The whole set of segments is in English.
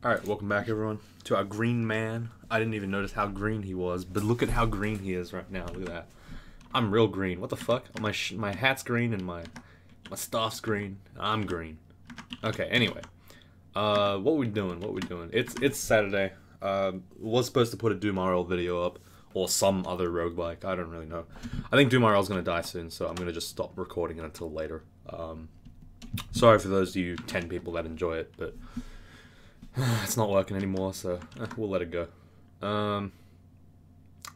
Alright, welcome back everyone to our green man. I didn't even notice how green he was, but look at how green he is right now. Look at that. I'm real green. What the fuck? My hat's green and my staff's green. I'm green. Okay, anyway. What we doing? It's Saturday. Was supposed to put a Doom RL video up, or some other roguelike. I don't really know. I think Doom RL is gonna die soon, so I'm gonna just stop recording it until later. Sorry for those of you 10 people that enjoy it, but it's not working anymore, so we'll let it go.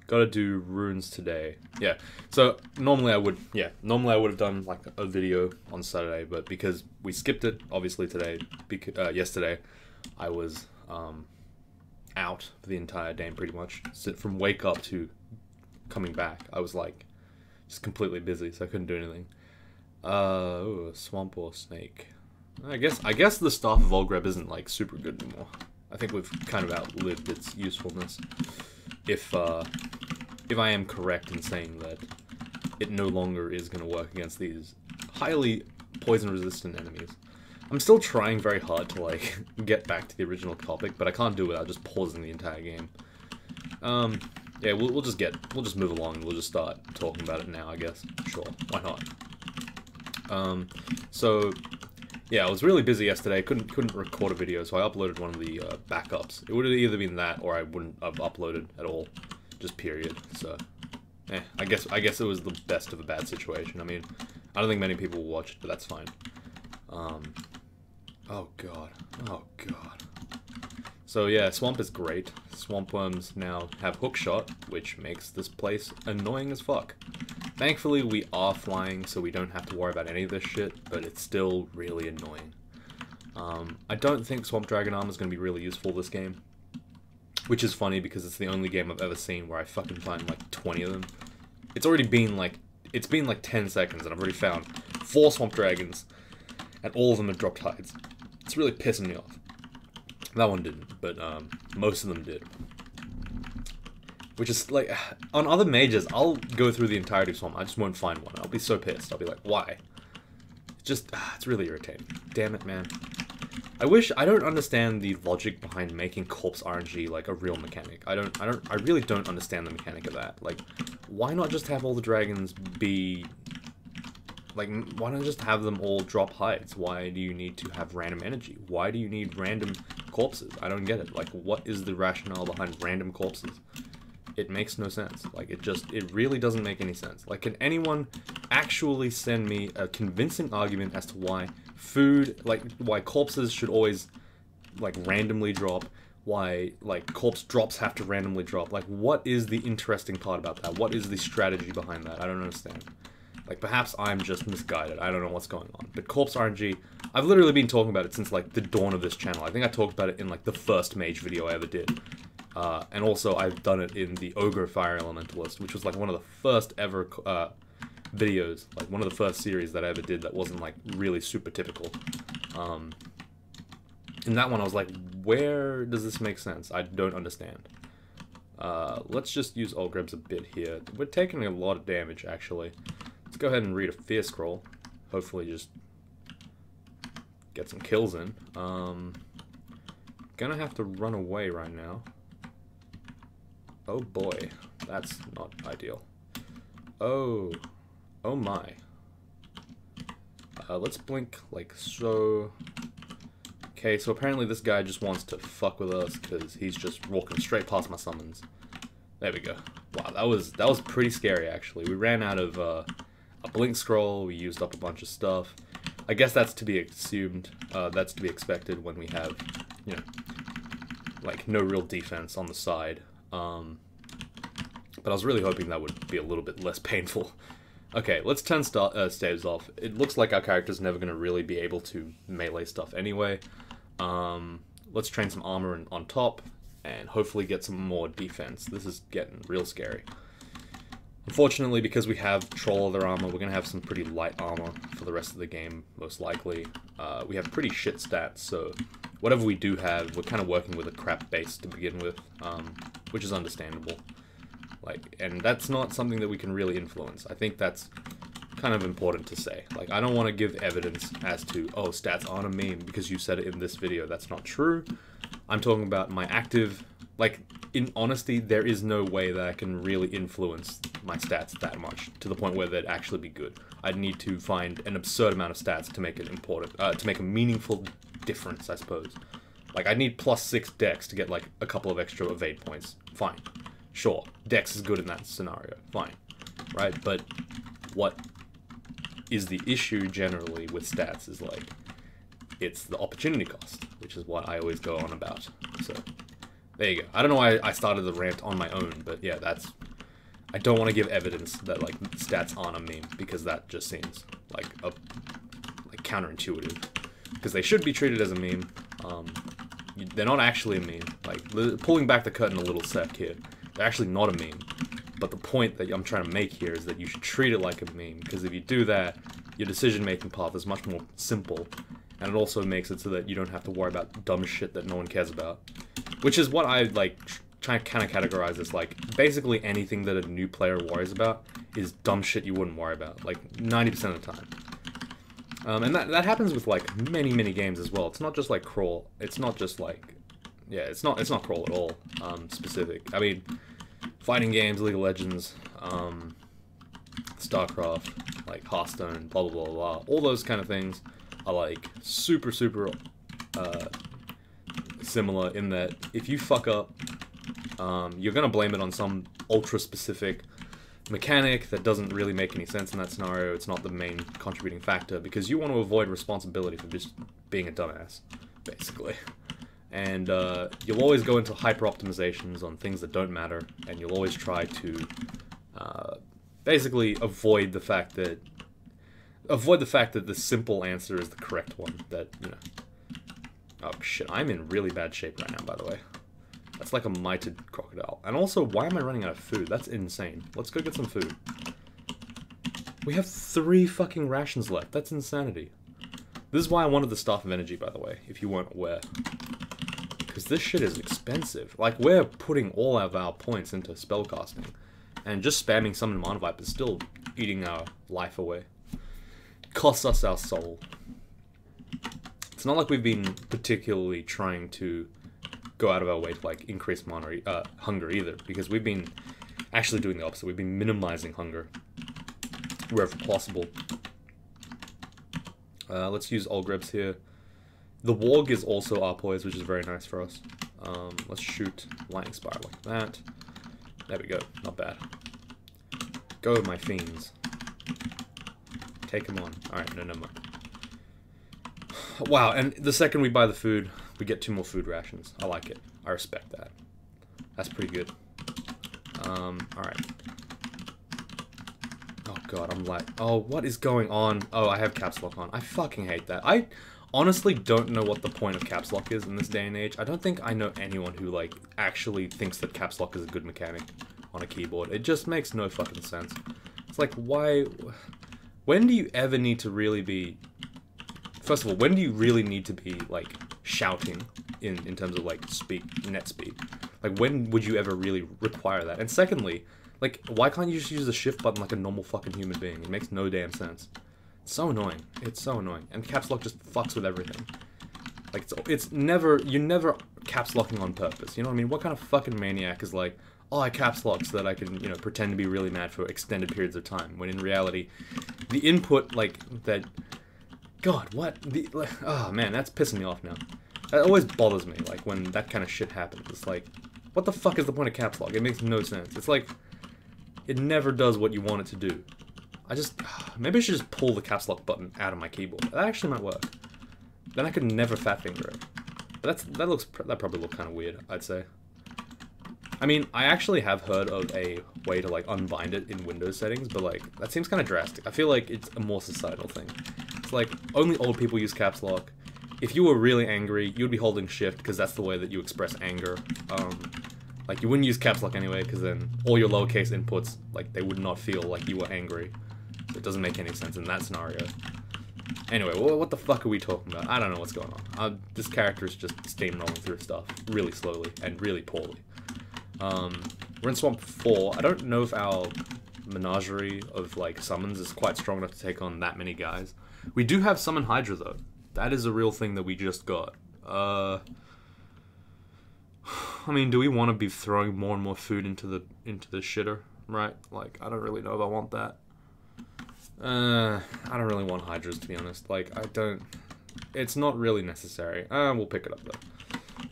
Gotta do runes today. Yeah, so normally I would have done like a video on Saturday, but because we skipped it, obviously today, yesterday, I was out for the entire day pretty much. So from wake up to coming back, I was like just completely busy, so I couldn't do anything. Ooh, swamp or snake. I guess the Staff of Olgreb isn't like super good anymore. I think we've kind of outlived its usefulness. If I am correct in saying that it no longer is going to work against these highly poison-resistant enemies. I'm still trying very hard to like get back to the original topic, but I can't do it without just pausing the entire game. Yeah, we'll just move along and we'll just start talking about it now, I guess. Sure, why not? So yeah, I was really busy yesterday. Couldn't record a video, so I uploaded one of the backups. It would have either been that, or I wouldn't have uploaded at all, just period. So, I guess it was the best of a bad situation. I mean, I don't think many people will watch it, but that's fine. Oh god, So yeah, swamp is great. Swamp worms now have hookshot, which makes this place annoying as fuck. Thankfully, we are flying, so we don't have to worry about any of this shit, but it's still really annoying. I don't think Swamp Dragon Armor is going to be really useful this game, which is funny because it's the only game I've ever seen where I fucking find like 20 of them. It's been like 10 seconds and I've already found 4 Swamp Dragons, and all of them have dropped hides. It's really pissing me off. That one didn't, but most of them did. Which is, like, on other mages, I'll go through the entirety of Swamp, I just won't find one. I'll be so pissed. I'll be like, why? It's really irritating. Damn it, man. I don't understand the logic behind making corpse RNG, like, a real mechanic. I really don't understand the mechanic of that. Like, why not just have all the dragons be, like, why not just have them all drop hides? Why do you need to have random energy? Why do you need random corpses? I don't get it. Like, what is the rationale behind random corpses? It makes no sense. Like, it really doesn't make any sense. Like, can anyone actually send me a convincing argument as to why why corpses should always, like, randomly drop? Why, like, corpse drops have to randomly drop? Like, what is the interesting part about that? What is the strategy behind that? I don't understand. Like, perhaps I'm just misguided. I don't know what's going on. But corpse RNG, I've literally been talking about it since, like, the dawn of this channel. I think I talked about it in, like, the first Mage video I ever did. And also, I've done it in the Ogre Fire Elementalist, which was, like, one of the first ever videos, like, one of the first series that I ever did that wasn't, like, really super typical. In that one, I was like, where does this make sense? I don't understand. Let's just use Olgrebs a bit here. We're taking a lot of damage, actually. Let's go ahead and read a Fear Scroll. Hopefully just get some kills in. Gonna have to run away right now. Oh boy, that's not ideal. Oh my. Let's blink like so. Okay, so apparently this guy just wants to fuck with us because he's just walking straight past my summons. There we go. Wow, that was pretty scary actually. We ran out of a blink scroll. We used up a bunch of stuff. I guess that's to be assumed. That's to be expected when we have, you know, like no real defense on the side. But I was really hoping that would be a little bit less painful. Okay, let's turn staves off. It looks like our character's never going to really be able to melee stuff anyway. Let's train some armor on top, and hopefully get some more defense. This is getting real scary. Unfortunately, because we have troll leather armor, we're going to have some pretty light armor for the rest of the game, most likely. We have pretty shit stats, so whatever we do have, we're kind of working with a crap base to begin with, which is understandable. Like, and that's not something that we can really influence. I think that's kind of important to say. Like, I don't want to give evidence as to, oh, stats aren't a meme because you said it in this video. That's not true. I'm talking about my active, like, in honesty, there is no way that I can really influence my stats that much, to the point where they'd actually be good. I'd need to find an absurd amount of stats to make it important, to make a meaningful difference, I suppose. Like, I'd need +6 dex to get, like, a couple of extra evade points. Fine. Sure. Dex is good in that scenario. Fine. Right? But what is the issue generally with stats is, like, it's the opportunity cost, which is what I always go on about. So, there you go. I don't know why I started the rant on my own, but yeah, that's... I don't want to give evidence that, like, stats aren't a meme, because that just seems like counterintuitive. Because they should be treated as a meme. They're not actually a meme. Like, pulling back the curtain a little sec here, they're actually not a meme. But the point that I'm trying to make here is that you should treat it like a meme, because if you do that, your decision-making path is much more simple, and it also makes it so that you don't have to worry about dumb shit that no one cares about. Which is what I, like, try to kind of categorize as, like, basically anything that a new player worries about is dumb shit you wouldn't worry about, like, 90% of the time. And that happens with, like, many games as well. It's not just, like, crawl. It's not just, like... Yeah, it's not crawl at all, specific. I mean, fighting games, League of Legends, StarCraft, like, Hearthstone, blah, blah, blah, blah. All those kind of things are, like, super, similar in that if you fuck up, you're gonna blame it on some ultra-specific mechanic that doesn't really make any sense in that scenario. It's not the main contributing factor, because you want to avoid responsibility for just being a dumbass, basically. And you'll always go into hyper-optimizations on things that don't matter, and you'll always try to basically avoid the fact that the simple answer is the correct one, that, you know... Oh shit, I'm in really bad shape right now, by the way. That's like a mitred crocodile. And also, why am I running out of food? That's insane. Let's go get some food. We have 3 fucking rations left. That's insanity. This is why I wanted the Staff of Energy, by the way, if you weren't aware. Because this shit is expensive. Like, we're putting all of our points into spellcasting. And just spamming Summon Mana Vipe is still eating our life away. Costs us our soul. It's not like we've been particularly trying to go out of our way to, like, increase hunger either, because we've been actually doing the opposite. We've been minimizing hunger wherever possible. Let's use Olgrebs here. The Warg is our poise, which is very nice for us. Let's shoot Lightning Spire like that. There we go. Not bad. Go, my fiends. Take them on. Alright, no, never mind. Wow, and the second we buy the food, we get 2 more food rations. I like it. I respect that. That's pretty good. Alright. Oh god, I'm like... Oh, what is going on? Oh, I have caps lock on. I fucking hate that. I honestly don't know what the point of caps lock is in this day and age. I don't think I know anyone who, like, actually thinks that caps lock is a good mechanic on a keyboard. It just makes no fucking sense. It's like, why... When do you ever need to really be... First of all, when do you really need to be, like, shouting in terms of, like, net speed? Like, when would you ever really require that? And secondly, like, why can't you just use the shift button like a normal fucking human being? It makes no damn sense. It's so annoying. It's so annoying. And caps lock just fucks with everything. Like, it's never... You're never caps locking on purpose. You know what I mean? What kind of fucking maniac is like, oh, I caps lock so that I can, you know, pretend to be really mad for extended periods of time, when in reality, the input, like, that... God, what? Oh, man, that's pissing me off now. That always bothers me, like, when that kind of shit happens. It's like, what the fuck is the point of caps lock? It makes no sense. It's like, it never does what you want it to do. Maybe I should just pull the caps lock button out of my keyboard. That actually might work. Then I could never fat finger it. But that probably look kind of weird, I'd say. I mean, I actually have heard of a way to, like, unbind it in Windows settings, but, like, that seems kind of drastic. I feel like it's a more societal thing. It's like, only old people use caps lock. If you were really angry, you'd be holding shift, because that's the way that you express anger. Like, you wouldn't use caps lock anyway, because then all your lowercase inputs, like, they would not feel like you were angry. So it doesn't make any sense in that scenario. Anyway, what the fuck are we talking about? I don't know what's going on. This character is just steamrolling through stuff really slowly and really poorly. We're in Swamp 4. I don't know if our menagerie of, like, summons is quite strong enough to take on that many guys. We do have Summon Hydra, though. That is a real thing that we just got. I mean, do we want to be throwing more and more food into the shitter, right? Like, I don't really know if I want that. I don't really want hydras, to be honest. Like, I don't... It's not really necessary. We'll pick it up, though.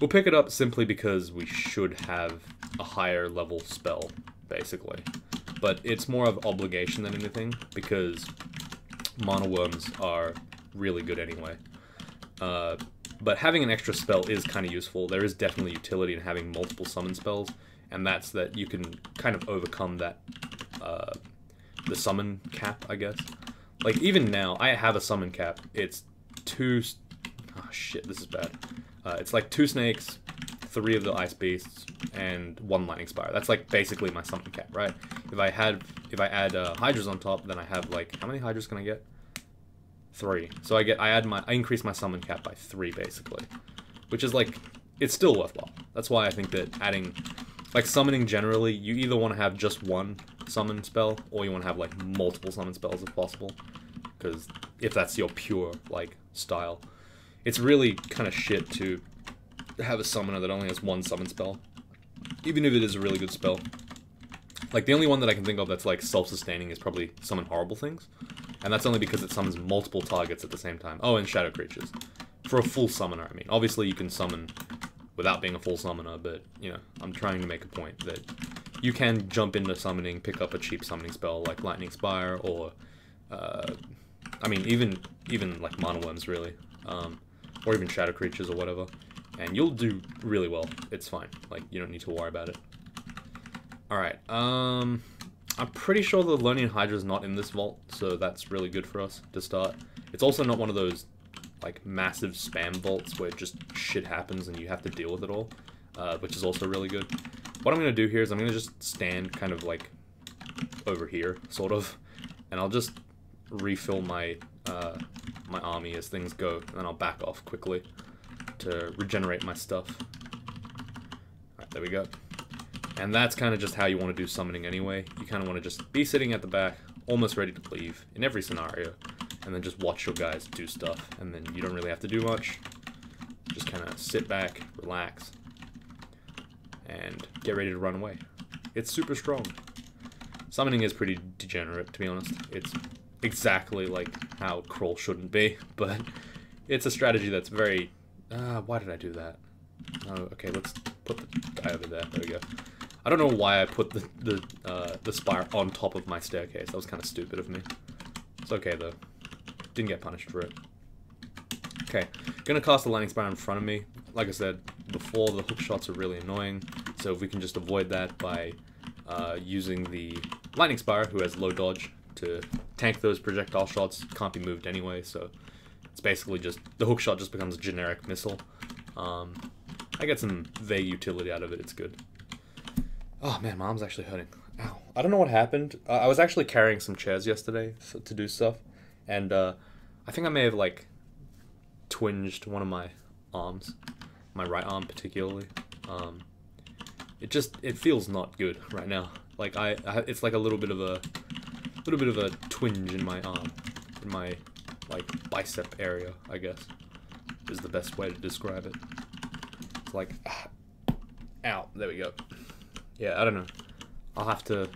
We'll pick it up simply because we should have a higher level spell, basically. But it's more of obligation than anything, because mana worms are really good anyway. But having an extra spell is kind of useful. There is definitely utility in having multiple summon spells, and that's that you can kind of overcome that, the summon cap, I guess. Like, even now, I have a summon cap. It's two... Oh, shit, this is bad. It's like 2 snakes, 3 of the ice beasts, and 1 lightning spire. That's like basically my summon cap, right? If I add hydras on top, then I have like... How many hydras can I get? 3. So I increase my summon cap by 3 basically, which is like, it's still worthwhile. That's why I think that adding, like, summoning generally, you either want to have just 1 summon spell or you want to have like multiple summon spells if possible, because if that's your pure like style, it's really kind of shit to have a summoner that only has 1 summon spell, even if it is a really good spell. Like, the only one that I can think of that's like self-sustaining is probably summon horrible things. And that's only because it summons multiple targets at the same time. Oh, and shadow creatures. For a full summoner, I mean. Obviously, you can summon without being a full summoner, but, you know, I'm trying to make a point that you can jump into summoning, pick up a cheap summoning spell like Lightning Spire, or, I mean, even like Mana Worms, really. Or even shadow creatures or whatever. And you'll do really well. It's fine. Like, you don't need to worry about it. Alright, I'm pretty sure the Learning Hydra is not in this vault, so that's really good for us to start. It's also not one of those, like, massive spam vaults where just shit happens and you have to deal with it all, which is also really good. What I'm going to do here is I'm going to just stand kind of, like, over here, sort of, and I'll just refill my, my army as things go, and then I'll back off quickly to regenerate my stuff. Alright, there we go. And that's kind of just how you want to do summoning anyway. You kind of want to just be sitting at the back, almost ready to leave in every scenario, and then just watch your guys do stuff, and then you don't really have to do much. Just kind of sit back, relax, and get ready to run away. It's super strong. Summoning is pretty degenerate, to be honest. It's exactly like how Crawl shouldn't be, but it's a strategy that's very... why did I do that? Oh, okay, let's put the guy over there. There we go. I don't know why I put the spire on top of my staircase. That was kind of stupid of me. It's okay, though. Didn't get punished for it. Okay, gonna cast the lightning spire in front of me. Like I said before, the hook shots are really annoying, so if we can just avoid that by using the lightning spire, who has low dodge, to tank those projectile shots, can't be moved anyway, so it's basically just, the hook shot just becomes a generic missile. I get some vague utility out of it, it's good. Oh man, my arm's actually hurting. Ow. I don't know what happened. I was actually carrying some chairs yesterday to do stuff, and I think I may have like twinged one of my arms, my right arm particularly. It feels not good right now. Like it's like a little bit of a twinge in my arm, in my like bicep area, I guess, is the best way to describe it. It's like, ow, there we go. Yeah, I don't know. I'll have to...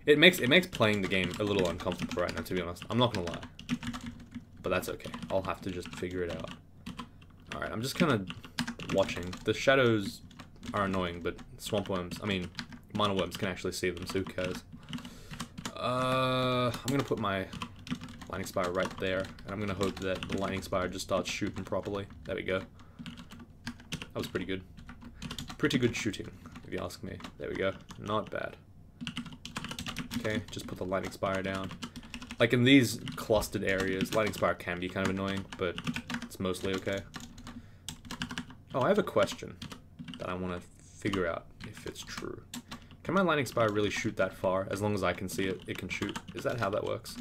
It makes playing the game a little uncomfortable right now, to be honest. I'm not gonna lie. But that's okay. I'll have to just figure it out. Alright, I'm just kind of watching. The shadows are annoying, but swamp worms, I mean, mana worms can actually see them, so who cares? I'm gonna put my lightning spire right there, and I'm gonna hope that the lightning spire just starts shooting properly. There we go. That was pretty good. Pretty good shooting, if you ask me. There we go. Not bad. Okay, just put the lightning spire down. Like in these clustered areas, lightning spire can be kind of annoying, but it's mostly okay. Oh, I have a question that I want to figure out if it's true. Can my lightning spire really shoot that far? As long as I can see it, it can shoot. Is that how that works?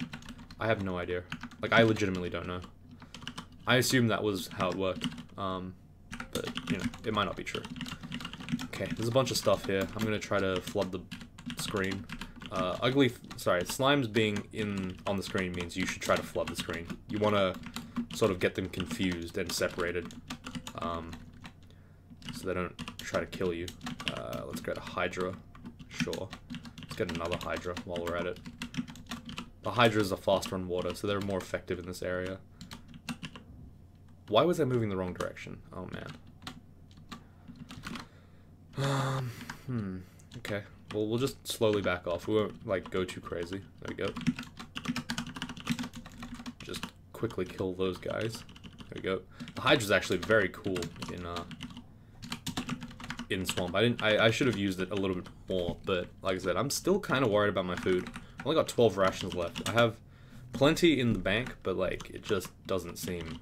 I have no idea. Like, I legitimately don't know. I assume that was how it worked. But, you know, it might not be true. Okay, there's a bunch of stuff here. I'm gonna try to flood the screen. Slimes being on the screen means you should try to flood the screen. You want to sort of get them confused and separated, so they don't try to kill you. Let's go to Hydra. Sure. Let's get another Hydra while we're at it. The Hydras are faster on water, so they're more effective in this area. Why was I moving the wrong direction? Oh, man. Okay. Well, we'll just slowly back off. We won't, like, go too crazy. There we go. Just quickly kill those guys. There we go. The Hydra's actually very cool in Swamp. I should have used it a little bit more, but like I said, I'm still kind of worried about my food. I only got 12 rations left. I have plenty in the bank, but like it just doesn't seem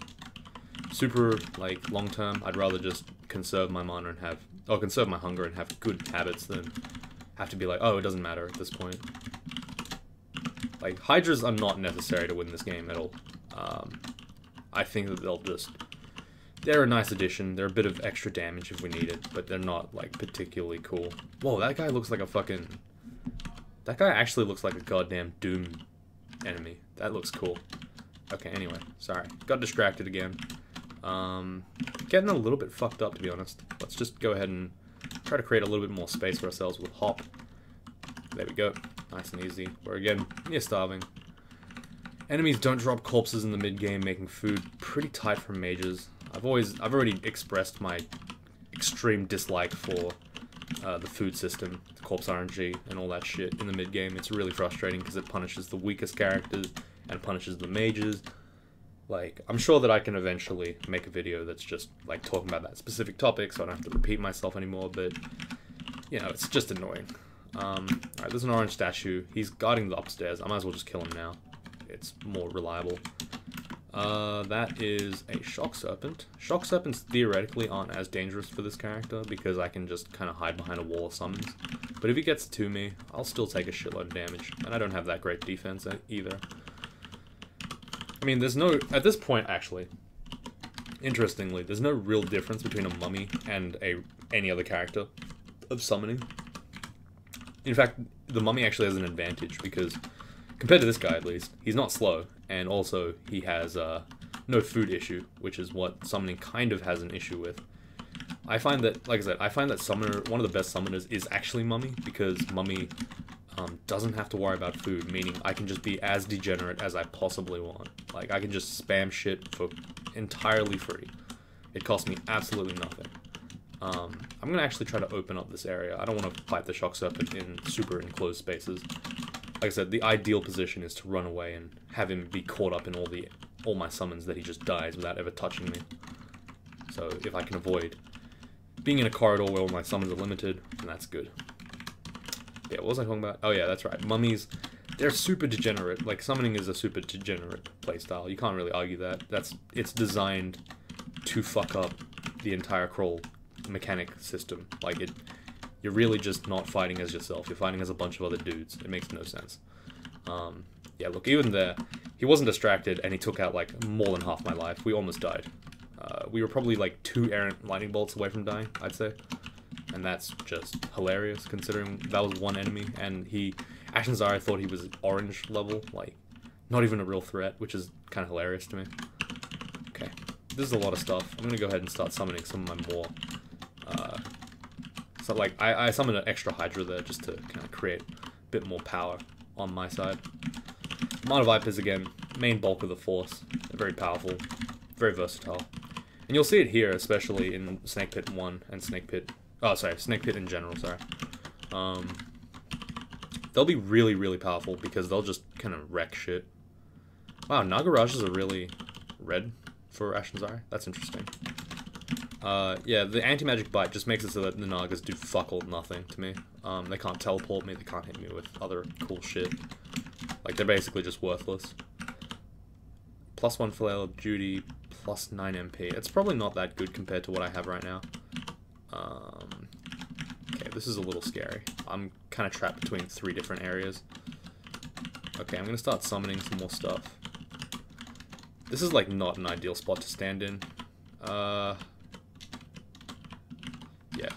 super like long term. I'd rather just conserve my mana and conserve my hunger and have good habits than have to be like, oh, it doesn't matter at this point. Like Hydras are not necessary to win this game at all. I think that they're a nice addition. They're a bit of extra damage if we need it, but they're not, like, particularly cool. Whoa, that guy looks like a fucking... That guy actually looks like a goddamn Doom enemy. That looks cool. Okay, anyway, sorry. Got distracted again. Getting a little bit fucked up, to be honest. Let's just go ahead and try to create a little bit more space for ourselves with Hop. There we go. Nice and easy. We're, again, near starving. Enemies don't drop corpses in the mid-game, making food pretty tight for mages. I've already expressed my extreme dislike for the food system, the corpse RNG, and all that shit in the mid-game. It's really frustrating because it punishes the weakest characters and punishes the mages. Like, I'm sure that I can eventually make a video that's just, like, talking about that specific topic, so I don't have to repeat myself anymore, but, you know, it's just annoying. Alright, there's an orange statue. He's guarding the upstairs. I might as well just kill him now. It's more reliable. That is a Shock Serpent. Shock Serpents theoretically aren't as dangerous for this character because I can just kind of hide behind a wall of summons. But if he gets to me, I'll still take a shitload of damage. And I don't have that great defense either. I mean, there's no... At this point, actually, interestingly, there's no real difference between a mummy and any other character of summoning. In fact, the mummy actually has an advantage because... Compared to this guy, at least, he's not slow, and also he has no food issue, which is what summoning kind of has an issue with. I find that, like I said, I find that one of the best summoners is actually Mummy, because Mummy doesn't have to worry about food, meaning I can just be as degenerate as I possibly want. Like, I can just spam shit for entirely free. It costs me absolutely nothing. I'm going to actually try to open up this area. I don't want to fight the Shock Serpent in super enclosed spaces. Like I said, the ideal position is to run away and have him be caught up in all my summons that he just dies without ever touching me. So if I can avoid being in a corridor where all my summons are limited, then that's good. Yeah, what was I talking about? Oh yeah, that's right. Mummies, they're super degenerate. Like, summoning is a super degenerate playstyle. You can't really argue that. It's designed to fuck up the entire crawl mechanic system. Like, you're really just not fighting as yourself. You're fighting as a bunch of other dudes. It makes no sense. Yeah, look, even there, he wasn't distracted, and he took out, like, more than half my life. We almost died. We were probably, like, 2 errant lightning bolts away from dying, I'd say. And that's just hilarious, considering that was one enemy, and Ashen Zari thought he was orange level, like, not even a real threat, which is kind of hilarious to me. Okay, this is a lot of stuff. I'm gonna go ahead and start summoning some of my more, so, like, I summoned an extra Hydra there just to kind of create a bit more power on my side. Mana Vipers, again, main bulk of the force. They're very powerful, very versatile. And you'll see it here, especially in Snake Pit 1 and Snake Pit... Oh, sorry, Snake Pit in general, sorry. They'll be really, really powerful because they'll just kind of wreck shit. Wow, Nagarajas are really red for Ashen Zari. That's interesting. Yeah, the anti-magic bite just makes it so that the Nagas do fuck all nothing to me. They can't teleport me, they can't hit me with other cool shit. Like, they're basically just worthless. +1 flail of duty, +9 MP. It's probably not that good compared to what I have right now. Okay, this is a little scary. I'm kind of trapped between 3 different areas. Okay, I'm gonna start summoning some more stuff. This is, like, not an ideal spot to stand in. Yeah,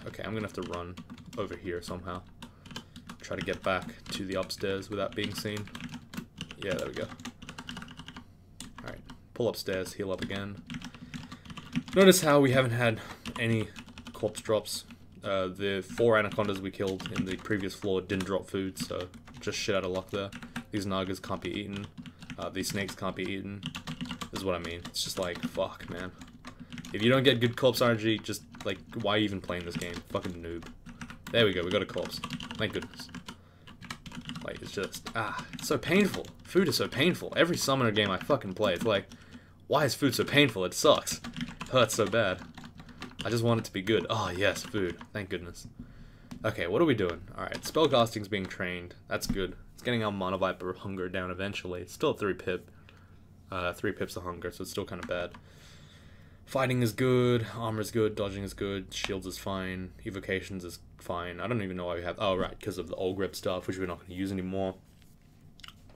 okay, I'm gonna have to run over here somehow. Try to get back to the upstairs without being seen. Yeah, there we go. Alright, pull upstairs, heal up again. Notice how we haven't had any corpse drops The 4 anacondas we killed in the previous floor didn't drop food, so just shit out of luck there. These nagas can't be eaten. These snakes can't be eaten. This is what I mean. It's just like, fuck, man. If you don't get good corpse RNG, just, like, why are you even playing this game? Fucking noob. There we go, we got a corpse. Thank goodness. Like, it's just, it's so painful. Food is so painful. Every summoner game I fucking play, it's like, why is food so painful? It sucks. It hurts so bad. I just want it to be good. Oh, yes, food. Thank goodness. Okay, what are we doing? Alright, spellcasting's being trained. That's good. It's getting our Mana Viper hunger down eventually. It's still at 3 pip. 3 pips of hunger, so it's still kind of bad. Fighting is good, armor is good, dodging is good, shields is fine, evocations is fine. I don't even know why we have... Oh, right, because of the old grip stuff, which we're not going to use anymore.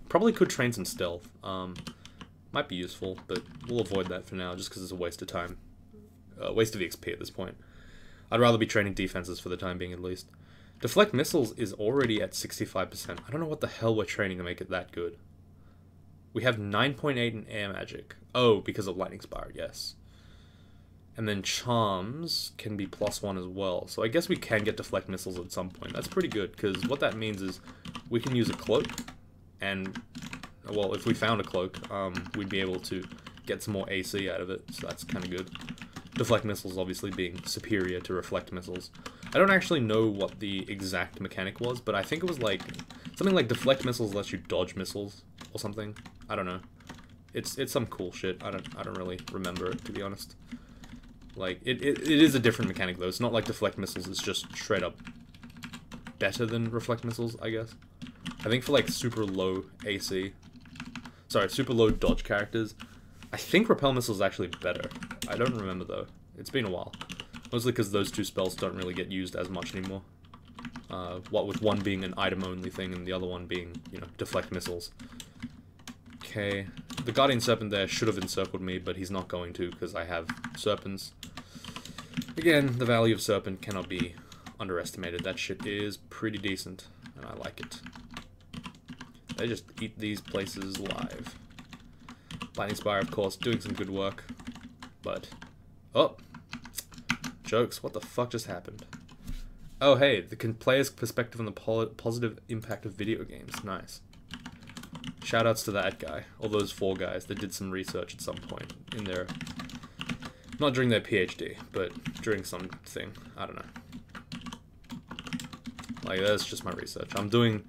Probably could train some stealth. Might be useful, but we'll avoid that for now, just because it's a waste of time. Waste of XP at this point. I'd rather be training defenses for the time being, at least. Deflect missiles is already at 65%. I don't know what the hell we're training to make it that good. We have 9.8 in air magic. Oh, because of lightning spire, yes. And then charms can be +1 as well. So I guess we can get deflect missiles at some point. That's pretty good, because what that means is we can use a cloak, and, well, if we found a cloak, we'd be able to get some more AC out of it, so that's kind of good. Deflect missiles obviously being superior to reflect missiles. I don't actually know what the exact mechanic was, but I think it was like, something like deflect missiles lets you dodge missiles, or something. I don't know. It's some cool shit. I don't really remember it, to be honest. Like, it is a different mechanic, though. It's not like deflect missiles, it's just straight up better than reflect missiles, I guess. I think for, like, super low AC... Sorry, super low dodge characters, I think repel missiles is actually better. I don't remember, though. It's been a while. Mostly because those two spells don't really get used as much anymore. What with one being an item-only thing, and the other one being, you know, deflect missiles. Okay. The Guardian Serpent there should have encircled me, but he's not going to, because I have Serpents. Again, the value of Serpent cannot be underestimated. That shit is pretty decent, and I like it. They just eat these places live. Lightning Spire, of course, doing some good work. But... Oh! Jokes, what the fuck just happened? Oh, hey, the player's perspective on the positive impact of video games. Nice. Shoutouts to that guy, or those 4 guys that did some research at some point in their... Not during their PhD, but during something. I don't know. Like, that's just my research. I'm doing...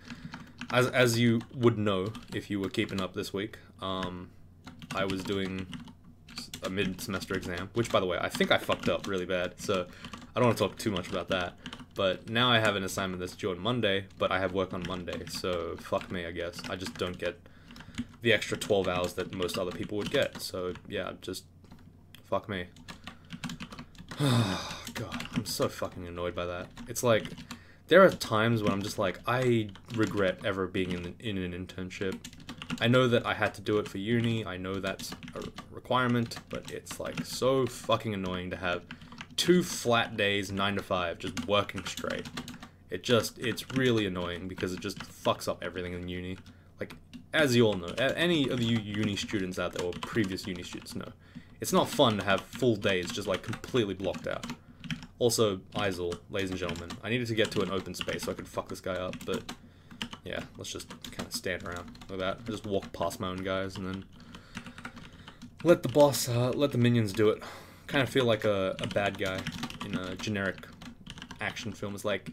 As you would know, if you were keeping up this week, I was doing a mid-semester exam, which, by the way, I think I fucked up really bad, so I don't want to talk too much about that. But now I have an assignment that's due on Monday, but I have work on Monday, so fuck me, I guess. I just don't get the extra 12 hours that most other people would get, so yeah, just fuck me. Oh, God, I'm so fucking annoyed by that. It's like, there are times when I'm just like, I regret ever being in an internship. I know that I had to do it for uni, I know that's a requirement, but it's like so fucking annoying to have 2 flat days, 9 to 5, just working straight. It's really annoying because it just fucks up everything in uni. Like, as you all know, any of you uni students out there, or previous uni students know, it's not fun to have full days just like completely blocked out. Also, Isel, ladies and gentlemen, I needed to get to an open space so I could fuck this guy up, but yeah, let's just kind of stand around like that. I just walk past my own guys and then let the boss, let the minions do it. Kind of feel like a bad guy in a generic action film. It's like,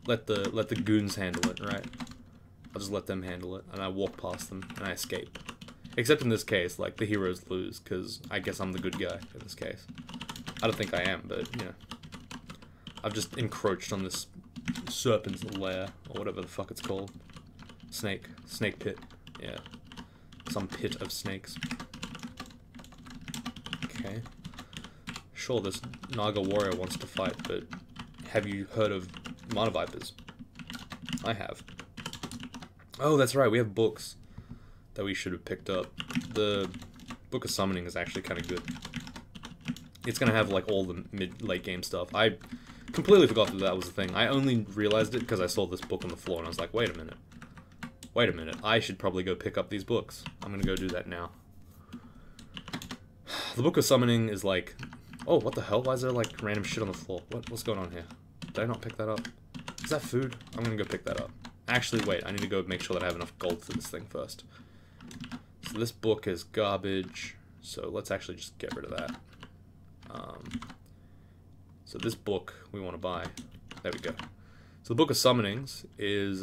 let the goons handle it, right? I'll just let them handle it, and I walk past them, and I escape. Except in this case, like, the heroes lose, because I guess I'm the good guy in this case. I don't think I am, but, you know. I've just encroached on this serpent's lair, or whatever the fuck it's called. Snake pit, yeah. Some pit of snakes. Okay. Sure, this Naga warrior wants to fight, but have you heard of Mana Vipers? I have. Oh, that's right, we have books that we should have picked up. The Book of Summoning is actually kind of good. It's gonna have, like, all the mid-late game stuff. I completely forgot that that was a thing. I only realized it because I saw this book on the floor, and I was like, wait a minute. Wait a minute, I should probably go pick up these books. I'm gonna go do that now. The Book of Summoning is like... Oh, what the hell? Why is there, like, random shit on the floor? What's going on here? Did I not pick that up? Is that food? I'm gonna go pick that up. Actually, wait, I need to go make sure that I have enough gold for this thing first. So this book is garbage, so let's actually just get rid of that. So this book we want to buy. There we go. So the Book of Summonings is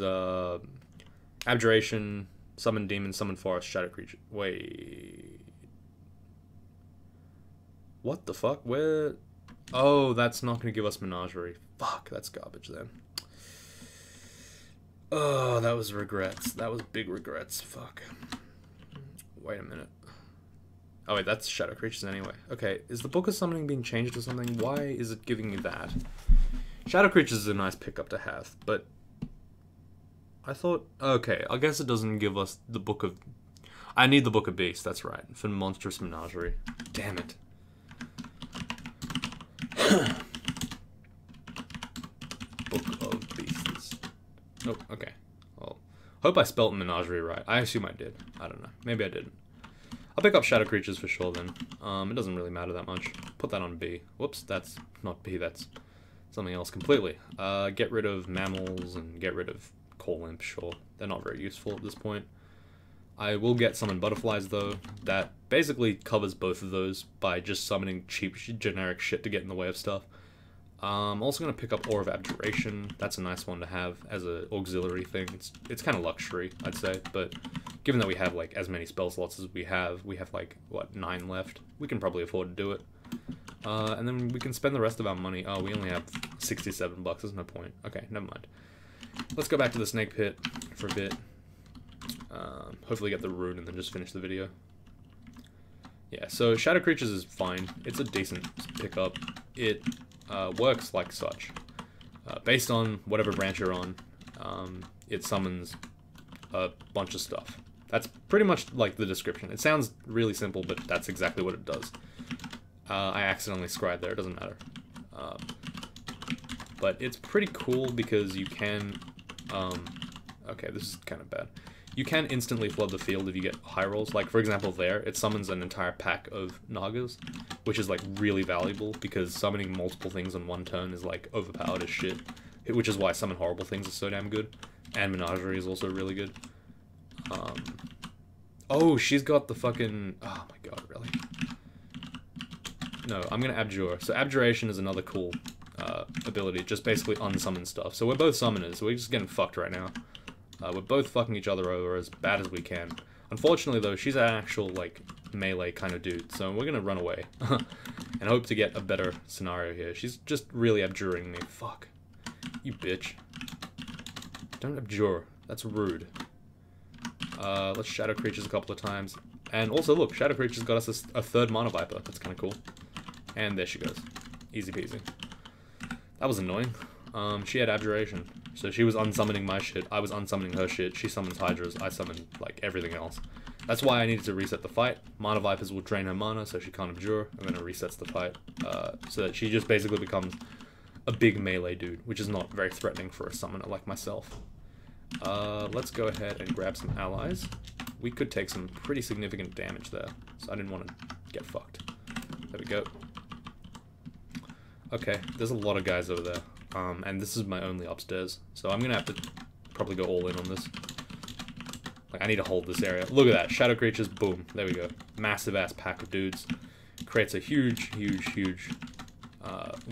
Abjuration, Summon Demon, Summon Forest, Shadow Creature. Wait. What the fuck? Where? Oh, that's not going to give us Menagerie. Fuck, that's garbage then. Oh, that was regrets. That was big regrets. Fuck. Wait a minute. Oh wait, that's Shadow Creatures anyway. Okay, is the Book of Summoning being changed or something? Why is it giving me that? Shadow Creatures is a nice pickup to have, but I thought, okay, I guess it doesn't give us the Book of... I need the Book of Beasts, that's right, for Monstrous Menagerie. Damn it. Book of Beasts. Oh, okay. Well, hope I spelt Menagerie right. I assume I did. I don't know. Maybe I didn't. I'll pick up Shadow Creatures for sure then. It doesn't really matter that much. Put that on B. Whoops, that's not B, that's something else completely. Get rid of mammals and get rid of Core Imp, sure. They're not very useful at this point. I will get Summon Butterflies though. That basically covers both of those by just summoning cheap generic shit to get in the way of stuff. I'm also going to pick up Aura of Abjuration. That's a nice one to have as an auxiliary thing. It's kind of luxury, I'd say, but given that we have like as many spell slots as we have like, what, 9 left, we can probably afford to do it. And then we can spend the rest of our money. Oh, we only have 67 bucks, there's no point. Okay, never mind. Let's go back to the Snake Pit for a bit. Hopefully get the rune and then just finish the video. Yeah, so Shadow Creatures is fine. It's a decent pickup. It works like such. Based on whatever branch you're on, it summons a bunch of stuff. That's pretty much like the description. It sounds really simple, but that's exactly what it does. I accidentally scribed there, it doesn't matter. But it's pretty cool because you can... okay, this is kind of bad. You can instantly flood the field if you get high rolls. Like, for example, there, it summons an entire pack of Nagas, which is, like, really valuable, because summoning multiple things on one turn is, like, overpowered as shit. Which is why Summon Horrible Things is so damn good. And Menagerie is also really good. Oh, she's got the fucking... Oh my god, really? No, I'm gonna Abjure. So Abjuration is another cool ability, just basically unsummon stuff. So we're both summoners, so we're just getting fucked right now. We're both fucking each other over as bad as we can. Unfortunately, though, she's an actual, like, melee kind of dude, so we're gonna run away. And hope to get a better scenario here. She's just really abjuring me. Fuck. You bitch. Don't abjure. That's rude. Let's Shadow Creatures a couple of times. And also, look, Shadow Creatures got us a third Mana Viper. That's kind of cool. And there she goes. Easy peasy. That was annoying. She had Abjuration. So she was unsummoning my shit, I was unsummoning her shit, she summons Hydras, I summoned, like, everything else. That's why I needed to reset the fight. Mana Vipers will drain her mana, so she can't abjure, and then it resets the fight. So that she just basically becomes a big melee dude, which is not very threatening for a summoner like myself. Let's go ahead and grab some allies. We could take some pretty significant damage there, so I didn't want to get fucked. There we go. Okay, there's a lot of guys over there. And this is my only upstairs, so I'm gonna have to probably go all in on this. Like, I need to hold this area. Look at that, Shadow Creatures, boom, there we go. Massive ass pack of dudes. Creates a huge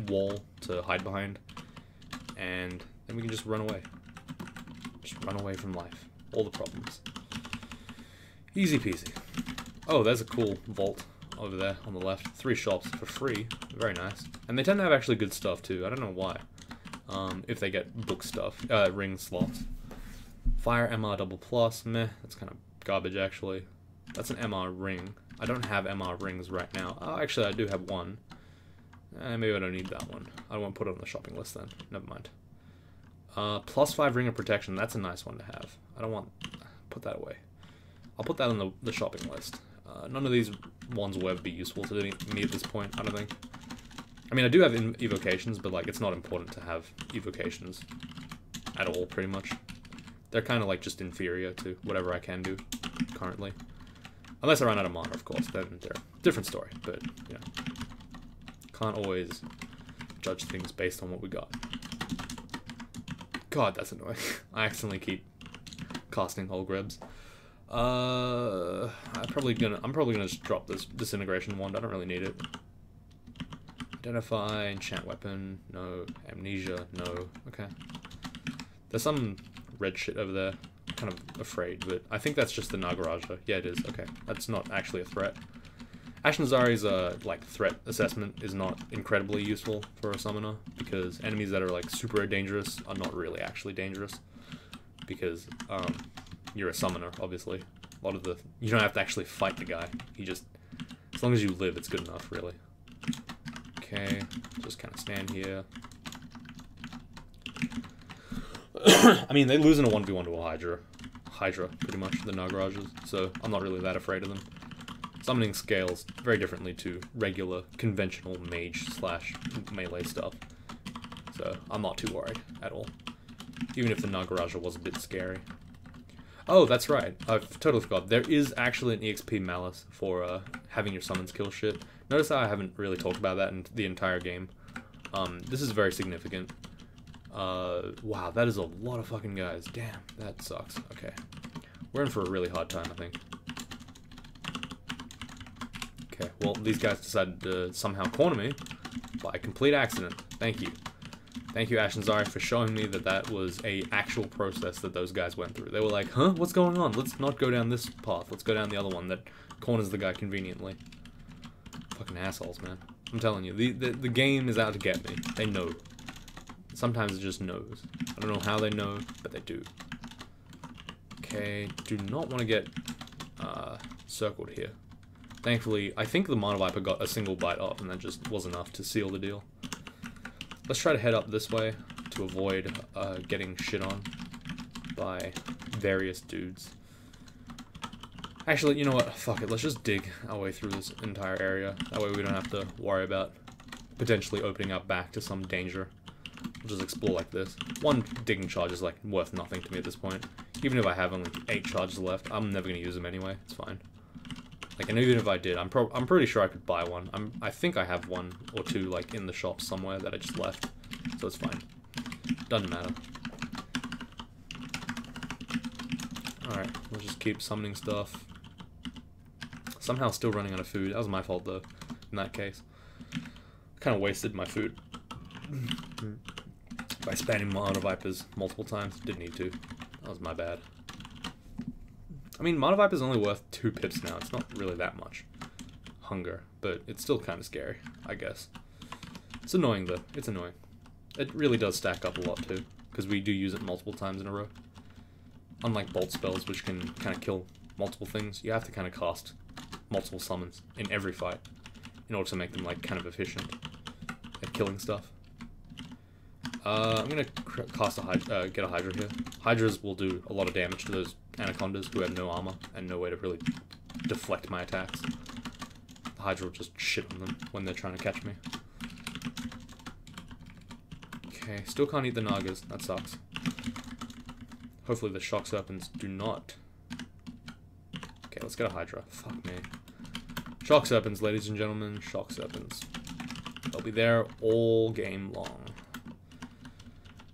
wall to hide behind. And then we can just run away. Just run away from life. All the problems. Easy peasy. Oh, there's a cool vault over there on the left. 3 shops for free. Very nice. And they tend to have actually good stuff too. I don't know why. If they get book stuff, ring slots. Fire MR double plus, meh, that's kind of garbage actually. That's an MR ring. I don't have MR rings right now. Oh, actually I do have one. Maybe I don't need that one. I won't put it on the shopping list then. Never mind. +5 ring of protection, that's a nice one to have. I don't want... Put that away. I'll put that on the shopping list. None of these ones will ever be useful to me at this point, I don't think. I mean, I do have evocations, but, like, it's not important to have evocations at all, pretty much. They're kind of, like, just inferior to whatever I can do currently. Unless I run out of mana, of course, then they're a different story, but, you know. Can't always judge things based on what we got. God, that's annoying. I accidentally keep casting whole grebs. I'm probably gonna just drop this disintegration wand. I don't really need it. Identify, enchant weapon, no. Amnesia, no. Okay. There's some red shit over there. I'm kind of afraid, but I think that's just the Nagaraja. Yeah, it is. Okay, that's not actually a threat. Ashnazari's like threat assessment is not incredibly useful for a summoner because enemies that are like super dangerous are not really actually dangerous because you're a summoner, obviously. A lot of you don't have to actually fight the guy. He just, as long as you live, it's good enough, really. Okay, just kind of stand here. I mean, they lose in a 1v1 to a Hydra, pretty much, the Nagarajas, so I'm not really that afraid of them. Summoning scales very differently to regular, conventional mage / melee stuff, so I'm not too worried at all, even if the Nagaraja was a bit scary. Oh, that's right, I've totally forgot. There is actually an EXP malice for having your summons kill shit. Notice how I haven't really talked about that in the entire game. This is very significant. Wow, that is a lot of fucking guys. Damn, that sucks. Okay. We're in for a really hard time, I think. Okay, well, these guys decided to somehow corner me by complete accident. Thank you. Thank you, Ashnazari, for showing me that that was a actual process that those guys went through. They were like, huh? What's going on? Let's not go down this path. Let's go down the other one that corners the guy conveniently. Fucking assholes, man. I'm telling you, the game is out to get me. They know. Sometimes it just knows. I don't know how they know, but they do. Okay, do not want to get circled here. Thankfully, I think the Mana Viper got a single bite off, and that just was enough to seal the deal. Let's try to head up this way to avoid getting shit on by various dudes. Actually, you know what? Fuck it. Let's just dig our way through this entire area. That way we don't have to worry about potentially opening up back to some danger. We'll just explore like this. One digging charge is like worth nothing to me at this point. Even if I have only 8 charges left, I'm never going to use them anyway. It's fine. Like, and even if I did, I'm pretty sure I could buy one. I think I have 1 or 2 like in the shop somewhere that I just left, so it's fine. Doesn't matter. All right, we'll just keep summoning stuff. Somehow still running out of food. That was my fault though. In that case, kind of wasted my food by spamming Mana Vipers multiple times. Didn't need to. That was my bad. I mean, Mana Viper's only worth 2 pips now. It's not really that much hunger, but it's still kind of scary, I guess. It's annoying, though. It's annoying. It really does stack up a lot, too, because we do use it multiple times in a row. Unlike bolt spells, which can kind of kill multiple things, you have to kind of cast multiple summons in every fight in order to make them, like, kind of efficient at killing stuff. I'm gonna cast get a Hydra here. Hydras will do a lot of damage to those Anacondas who have no armor and no way to really deflect my attacks. The Hydra will just shit on them when they're trying to catch me. Okay, still can't eat the Nagas. That sucks. Hopefully the Shock Serpents do not. Okay, let's get a Hydra. Fuck me. Shock Serpents, ladies and gentlemen. Shock Serpents. They'll be there all game long.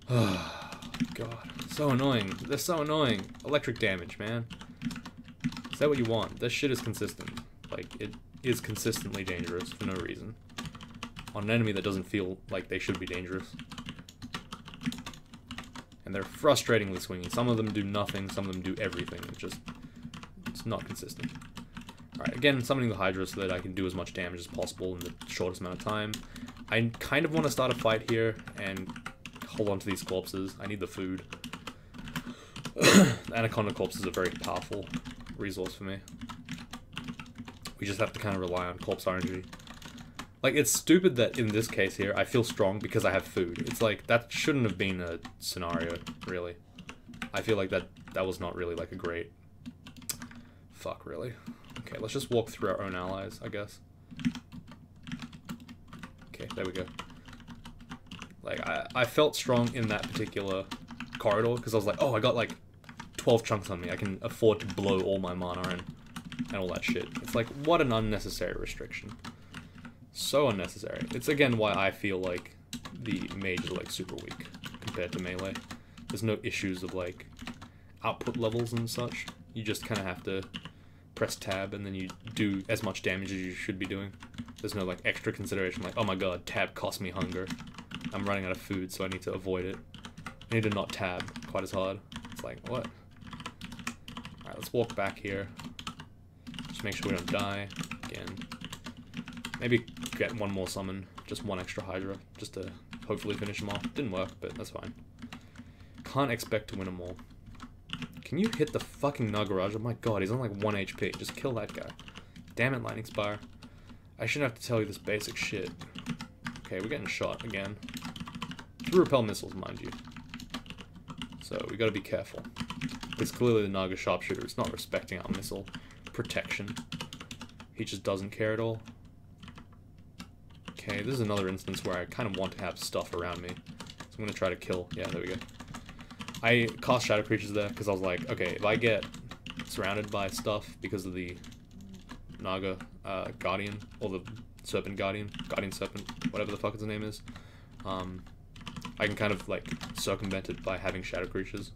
Oh, God. So annoying. They're so annoying. Electric damage, man. Is that what you want? This shit is consistent. Like, it is consistently dangerous for no reason. On an enemy that doesn't feel like they should be dangerous. And they're frustratingly swingy. Some of them do nothing, some of them do everything. It's not consistent. Alright, again, summoning the Hydra so that I can do as much damage as possible in the shortest amount of time. I kind of want to start a fight here and hold on to these corpses. I need the food. Anaconda corpses are a very powerful resource for me. We just have to kind of rely on corpse RNG. Like, it's stupid that in this case here, I feel strong because I have food. It's like, that shouldn't have been a scenario, really. I feel like that was not really, like, a great... Fuck, really. Okay, let's just walk through our own allies, I guess. Okay, there we go. Like, I felt strong in that particular corridor, because I was like, oh, I got, like, 12 chunks on me. I can afford to blow all my mana and all that shit. It's like, what an unnecessary restriction. So unnecessary. It's, again, why I feel like the mage is, like, super weak compared to melee. There's no issues of like output levels and such. You just kind of have to press tab and then you do as much damage as you should be doing. There's no like extra consideration like, oh my god, tab cost me hunger. I'm running out of food, so I need to avoid it. I need to not tab quite as hard. It's like, what? Alright, let's walk back here. Just make sure we don't die again. Maybe get one more summon, just one extra Hydra, just to hopefully finish him off. Didn't work, but that's fine. Can't expect to win them all. Can you hit the fucking Nagaraj? Oh my god, he's on like 1 HP. Just kill that guy. Damn it, Lightning Spire. I shouldn't have to tell you this basic shit. Okay, we're getting shot again. Through repel missiles, mind you. So we gotta be careful. Because clearly the Naga Sharpshooter is not respecting our missile protection. He just doesn't care at all. Okay, this is another instance where I kind of want to have stuff around me. So I'm gonna try to kill. Yeah, there we go. I cast Shadow Creatures there because I was like, okay, if I get surrounded by stuff because of the Naga Guardian, or the Serpent Guardian, Guardian Serpent, whatever the fuck his name is, I can kind of like circumvent it by having Shadow Creatures,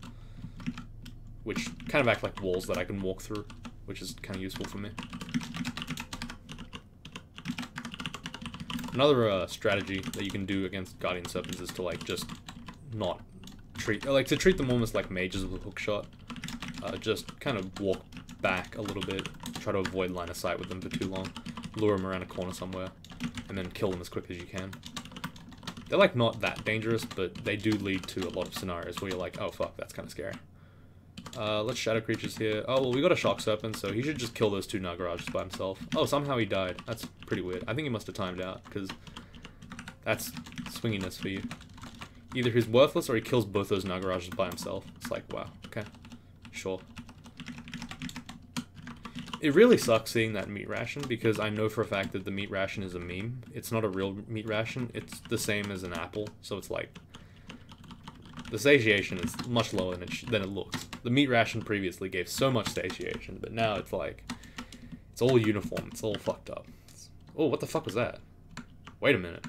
which kind of act like walls that I can walk through, which is kind of useful for me. Another strategy that you can do against Guardian Serpents is to like just not treat them almost like mages with a hook shot. Just kind of walk back a little bit, try to avoid line of sight with them for too long, lure them around a corner somewhere, and then kill them as quick as you can. They're like not that dangerous, but they do lead to a lot of scenarios where you're like, oh fuck, that's kind of scary. Let's Shadow Creatures here. Oh, well, we got a Shock Serpent, so he should just kill those two Nagarajas by himself. Oh, somehow he died. That's pretty weird. I think he must have timed out, because that's swinginess for you. Either he's worthless or he kills both those Nagarajas by himself. It's like, wow, okay, sure. It really sucks seeing that meat ration, because I know for a fact that the meat ration is a meme. It's not a real meat ration. It's the same as an apple, so it's like, the satiation is much lower than it looks. The meat ration previously gave so much satiation, but now it's like, it's all uniform. It's all fucked up. Oh, what the fuck was that? Wait a minute.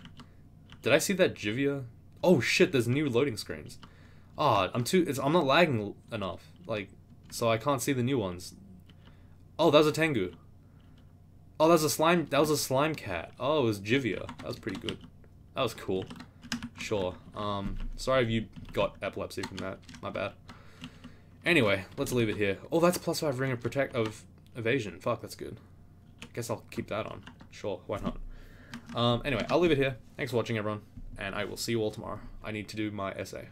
Did I see that Jivia? Oh shit, there's new loading screens. Ah, I'm not lagging enough. Like, so I can't see the new ones. Oh, that was a Tengu. Oh, that was a slime cat. Oh, it was Jivia. That was pretty good. That was cool. Sure. Sorry if you got epilepsy from that. My bad. Anyway, let's leave it here. Oh, that's +5 ring of evasion. Fuck, that's good. I guess I'll keep that on. Sure, why not? Anyway, I'll leave it here. Thanks for watching, everyone, and I will see you all tomorrow. I need to do my essay.